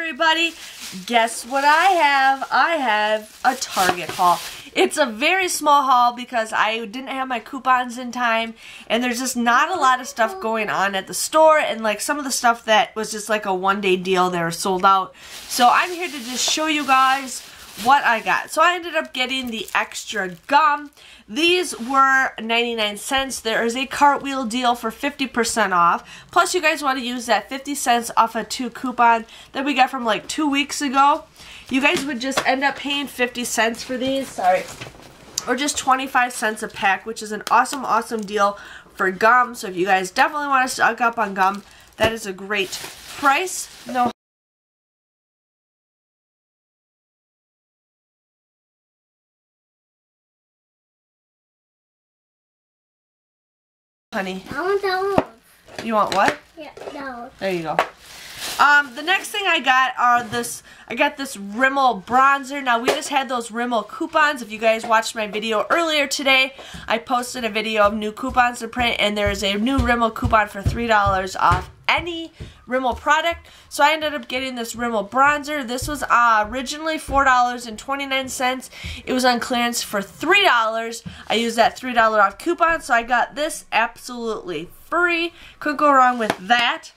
everybody. Guess what I have? I have a Target haul. It's a very small haul because I didn't have my coupons in time and there's just not a lot of stuff going on at the store, and like some of the stuff that was just like a one-day deal, they were sold out. So I'm here to just show you guys what I got. So I ended up getting the extra gum. These were 99 cents. There is a cartwheel deal for 50% off. Plus you guys want to use that 50 cents off a 2 coupon that we got from like 2 weeks ago. You guys would just end up paying 50 cents for these, sorry, or just 25 cents a pack, which is an awesome, awesome deal for gum. So if you guys definitely want to stock up on gum, that is a great price. No. Honey. I want that one. You want what? Yeah, that one. There you go. The next thing I got are I got this Rimmel bronzer. Now we just had those Rimmel coupons. If you guys watched my video earlier today, I posted a video of new coupons to print, and there's a new Rimmel coupon for $3 off any Rimmel product. So I ended up getting this Rimmel bronzer. This was originally $4.29. It was on clearance for $3. I used that $3 off coupon, so I got this absolutely free. Couldn't go wrong with that.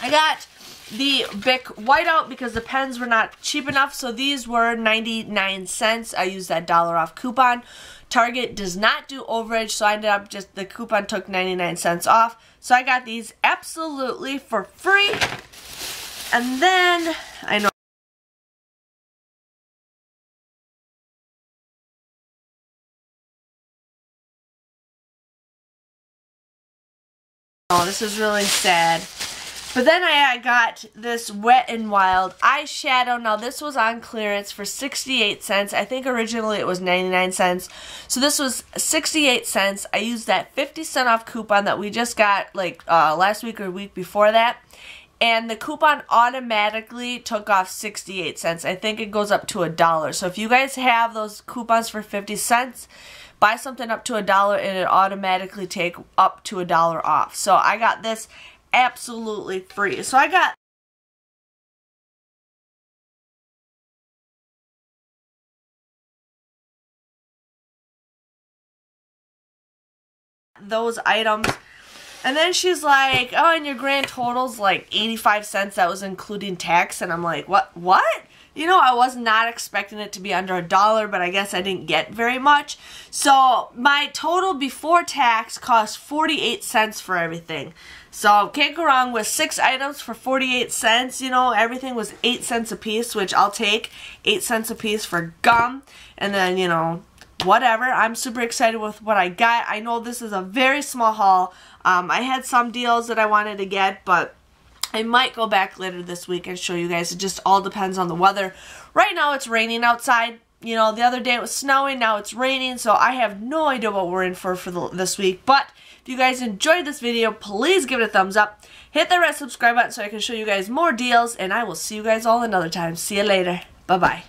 I got the Bic Whiteout because the pens were not cheap enough, so these were 99 cents. I used that $1 off coupon. Target does not do overage, so I ended up the coupon took 99 cents off. So I got these absolutely for free. And then, I know. Oh, this is really sad. But then I got this Wet n Wild eyeshadow. Now this was on clearance for 68 cents. I think originally it was 99 cents. So this was 68 cents. I used that 50% off coupon that we just got like last week or week before that. And the coupon automatically took off 68 cents. I think it goes up to $1. So if you guys have those coupons for 50 cents, buy something up to $1 and it automatically take up to $1 off. So I got this absolutely free. So I got those items. And then she's like, oh, and your grand total's like 85 cents. That was including tax. And I'm like, what? You know, I was not expecting it to be under $1, but I guess I didn't get very much. So my total before tax cost 48 cents for everything. So can't go wrong with 6 items for 48 cents. You know, everything was 8 cents a piece, which I'll take. 8 cents a piece for gum. And then, you know, whatever. I'm super excited with what I got. I know this is a very small haul. I had some deals that I wanted to get, but I might go back later this week and show you guys. It just all depends on the weather. Right now it's raining outside. You know, the other day it was snowing, now it's raining, so I have no idea what we're in for this week. But if you guys enjoyed this video, please give it a thumbs up. Hit the red subscribe button so I can show you guys more deals, and I will see you guys all another time. See you later. Bye-bye.